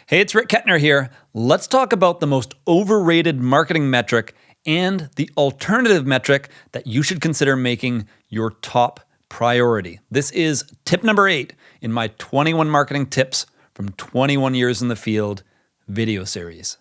Hey, it's Kettner here. Let's talk about the most overrated marketing metric and the alternative metric that you should consider making your top priority. This is tip number 8 in my 21 marketing tips from 21 years in the field video series.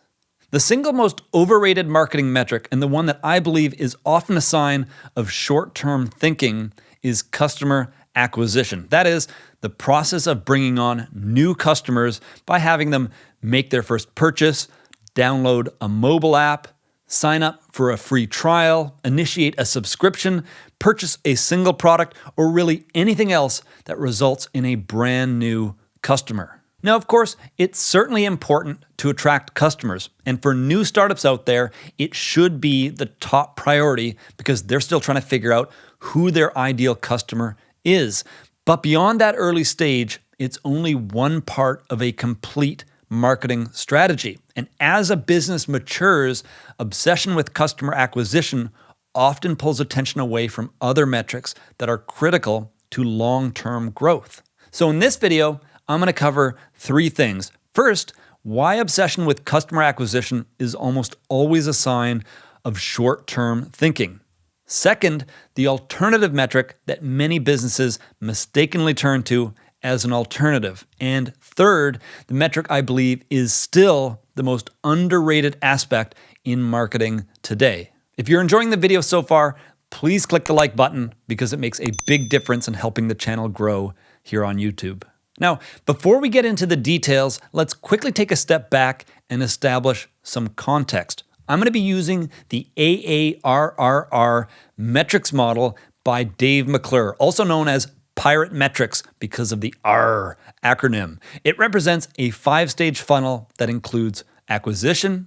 The single most overrated marketing metric, and the one that I believe is often a sign of short-term thinking, is customer acquisition. That is, the process of bringing on new customers by having them make their first purchase, download a mobile app, sign up for a free trial, initiate a subscription, purchase a single product, or really anything else that results in a brand new customer. Now, of course, it's certainly important to attract customers, and for new startups out there, it should be the top priority because they're still trying to figure out who their ideal customer is. But beyond that early stage, it's only one part of a complete marketing strategy. And as a business matures, obsession with customer acquisition often pulls attention away from other metrics that are critical to long-term growth. So in this video, I'm going to cover 3 things. First, why obsession with customer acquisition is almost always a sign of short-term thinking. Second, the alternative metric that many businesses mistakenly turn to as an alternative. And third, the metric I believe is still the most underrated aspect in marketing today. If you're enjoying the video so far, please click the like button because it makes a big difference in helping the channel grow here on YouTube. Now, before we get into the details, let's quickly take a step back and establish some context. I'm going to be using the AARRR metrics model by Dave McClure, also known as Pirate Metrics because of the R acronym. It represents a 5-stage funnel that includes acquisition,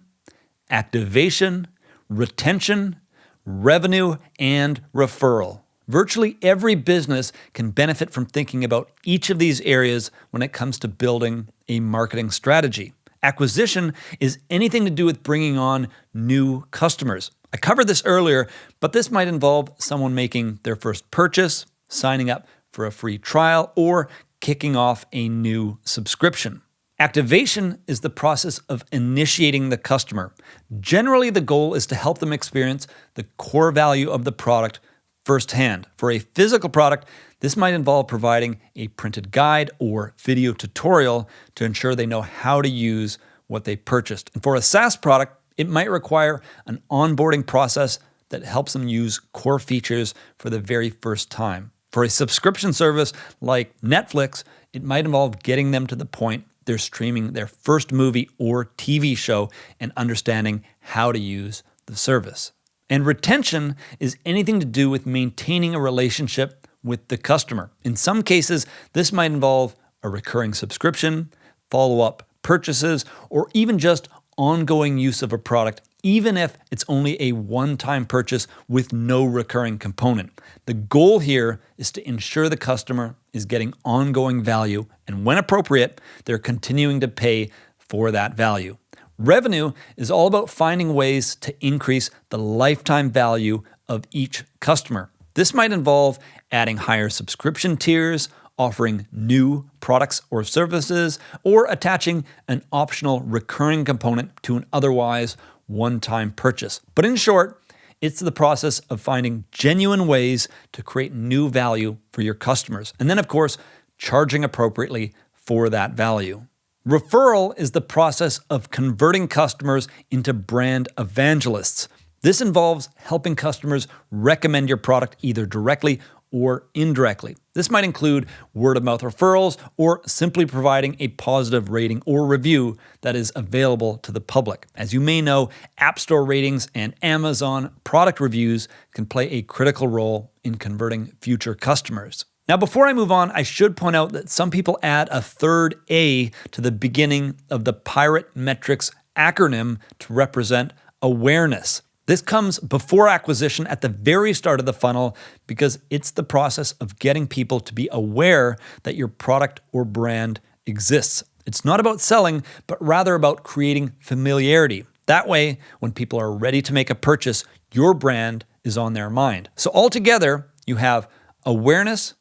activation, retention, revenue, and referral. Virtually every business can benefit from thinking about each of these areas when it comes to building a marketing strategy. Acquisition is anything to do with bringing on new customers. I covered this earlier, but this might involve someone making their first purchase, signing up for a free trial, or kicking off a new subscription. Activation is the process of initiating the customer. Generally, the goal is to help them experience the core value of the product firsthand. For a physical product, this might involve providing a printed guide or video tutorial to ensure they know how to use what they purchased. And for a SaaS product, it might require an onboarding process that helps them use core features for the very first time. For a subscription service like Netflix, it might involve getting them to the point they're streaming their first movie or TV show and understanding how to use the service. And retention is anything to do with maintaining a relationship with the customer. In some cases, this might involve a recurring subscription, follow-up purchases, or even just ongoing use of a product, even if it's only a one-time purchase with no recurring component. The goal here is to ensure the customer is getting ongoing value, and when appropriate, they're continuing to pay for that value. Revenue is all about finding ways to increase the lifetime value of each customer. This might involve adding higher subscription tiers, offering new products or services, or attaching an optional recurring component to an otherwise one-time purchase. But in short, it's the process of finding genuine ways to create new value for your customers. And then, of course, charging appropriately for that value. Referral is the process of converting customers into brand evangelists. This involves helping customers recommend your product either directly or indirectly. This might include word-of-mouth referrals or simply providing a positive rating or review that is available to the public. As you may know, App Store ratings and Amazon product reviews can play a critical role in converting future customers. Now, before I move on, I should point out that some people add a third A to the beginning of the Pirate Metrics acronym to represent awareness. This comes before acquisition at the very start of the funnel because it's the process of getting people to be aware that your product or brand exists. It's not about selling, but rather about creating familiarity. That way, when people are ready to make a purchase, your brand is on their mind. So altogether, you have awareness,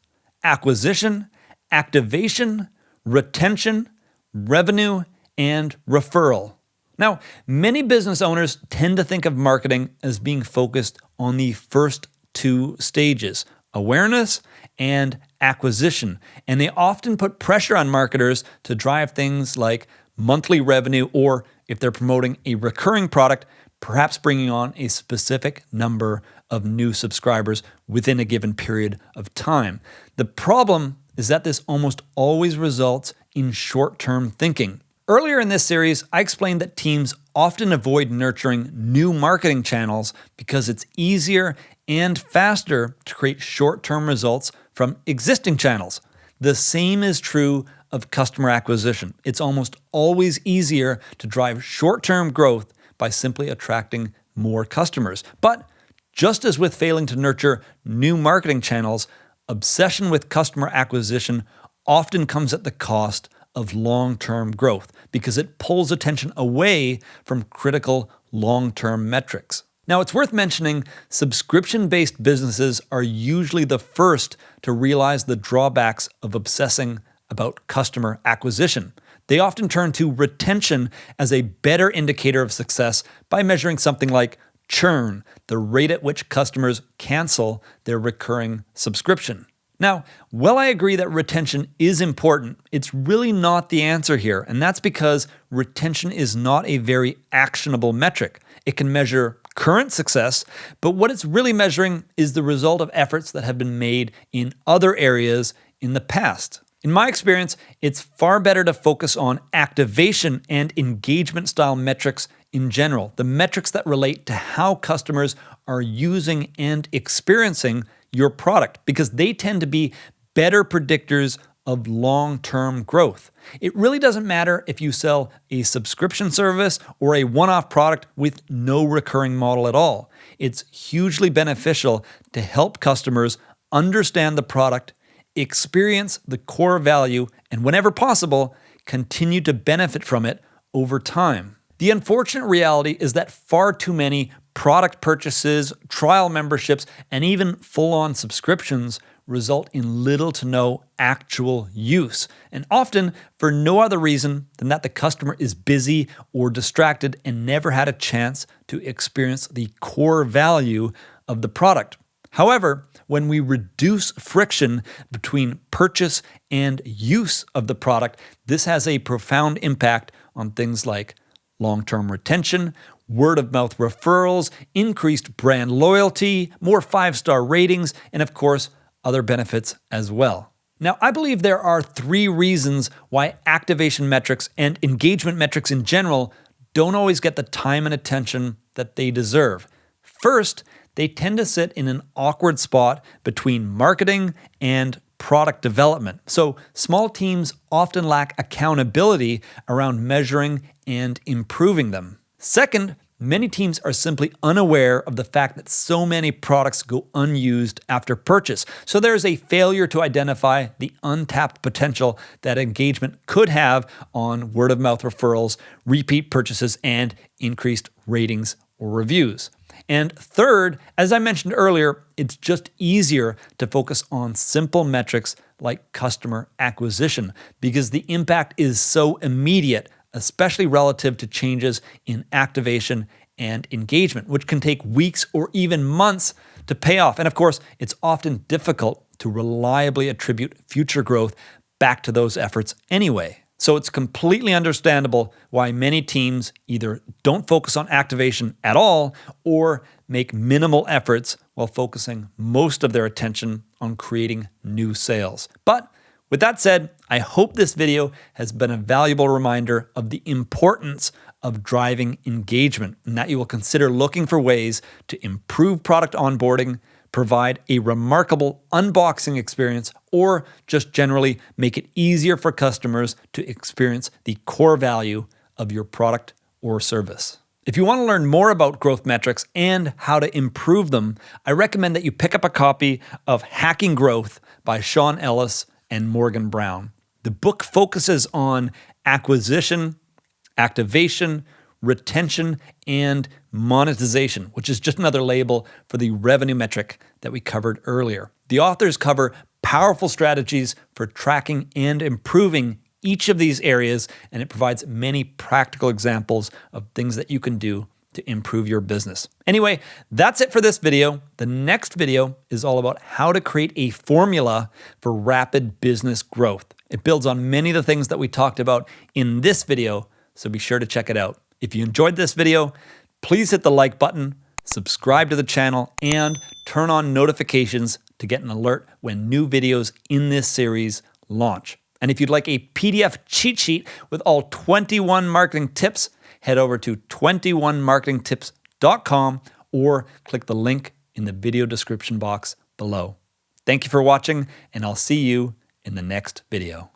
acquisition, activation, retention, revenue, and referral. Now, many business owners tend to think of marketing as being focused on the first two stages, awareness and acquisition, and they often put pressure on marketers to drive things like monthly revenue, or if they're promoting a recurring product, perhaps bringing on a specific number of new subscribers within a given period of time. The problem is that this almost always results in short-term thinking. Earlier in this series, I explained that teams often avoid nurturing new marketing channels because it's easier and faster to create short-term results from existing channels. The same is true of customer acquisition. It's almost always easier to drive short-term growth by simply attracting more customers. But just as with failing to nurture new marketing channels, obsession with customer acquisition often comes at the cost of long-term growth because it pulls attention away from critical long-term metrics. Now, it's worth mentioning subscription-based businesses are usually the first to realize the drawbacks of obsessing about customer acquisition. They often turn to retention as a better indicator of success by measuring something like churn, the rate at which customers cancel their recurring subscription. Now, while I agree that retention is important, it's really not the answer here, and that's because retention is not a very actionable metric. It can measure current success, but what it's really measuring is the result of efforts that have been made in other areas in the past. In my experience, it's far better to focus on activation and engagement style metrics in general, the metrics that relate to how customers are using and experiencing your product, because they tend to be better predictors of long-term growth. It really doesn't matter if you sell a subscription service or a one-off product with no recurring model at all. It's hugely beneficial to help customers understand the product, experience the core value, and whenever possible, continue to benefit from it over time. The unfortunate reality is that far too many product purchases, trial memberships, and even full-on subscriptions result in little to no actual use, and often for no other reason than that the customer is busy or distracted and never had a chance to experience the core value of the product. However, when we reduce friction between purchase and use of the product, this has a profound impact on things like long-term retention, word-of-mouth referrals, increased brand loyalty, more 5-star ratings, and of course, other benefits as well. Now, I believe there are 3 reasons why activation metrics and engagement metrics in general don't always get the time and attention that they deserve. First, they tend to sit in an awkward spot between marketing and product development. So small teams often lack accountability around measuring and improving them. Second, many teams are simply unaware of the fact that so many products go unused after purchase. So there's a failure to identify the untapped potential that engagement could have on word-of-mouth referrals, repeat purchases, and increased ratings or reviews. And third, as I mentioned earlier, it's just easier to focus on simple metrics like customer acquisition because the impact is so immediate, especially relative to changes in activation and engagement, which can take weeks or even months to pay off. And of course, it's often difficult to reliably attribute future growth back to those efforts anyway. So it's completely understandable why many teams either don't focus on activation at all or make minimal efforts while focusing most of their attention on creating new sales. But with that said, I hope this video has been a valuable reminder of the importance of driving engagement and that you will consider looking for ways to improve product onboarding, provide a remarkable unboxing experience, or just generally make it easier for customers to experience the core value of your product or service. If you want to learn more about growth metrics and how to improve them, I recommend that you pick up a copy of Hacking Growth by Sean Ellis and Morgan Brown. The book focuses on acquisition, activation, retention, and monetization, which is just another label for the revenue metric that we covered earlier. The authors cover powerful strategies for tracking and improving each of these areas, and it provides many practical examples of things that you can do to improve your business. Anyway, that's it for this video. The next video is all about how to create a formula for rapid business growth. It builds on many of the things that we talked about in this video, so be sure to check it out. If you enjoyed this video, please hit the like button, subscribe to the channel, and turn on notifications to get an alert when new videos in this series launch. And if you'd like a PDF cheat sheet with all 21 marketing tips, head over to 21marketingtips.com or click the link in the video description box below. Thank you for watching, and I'll see you in the next video.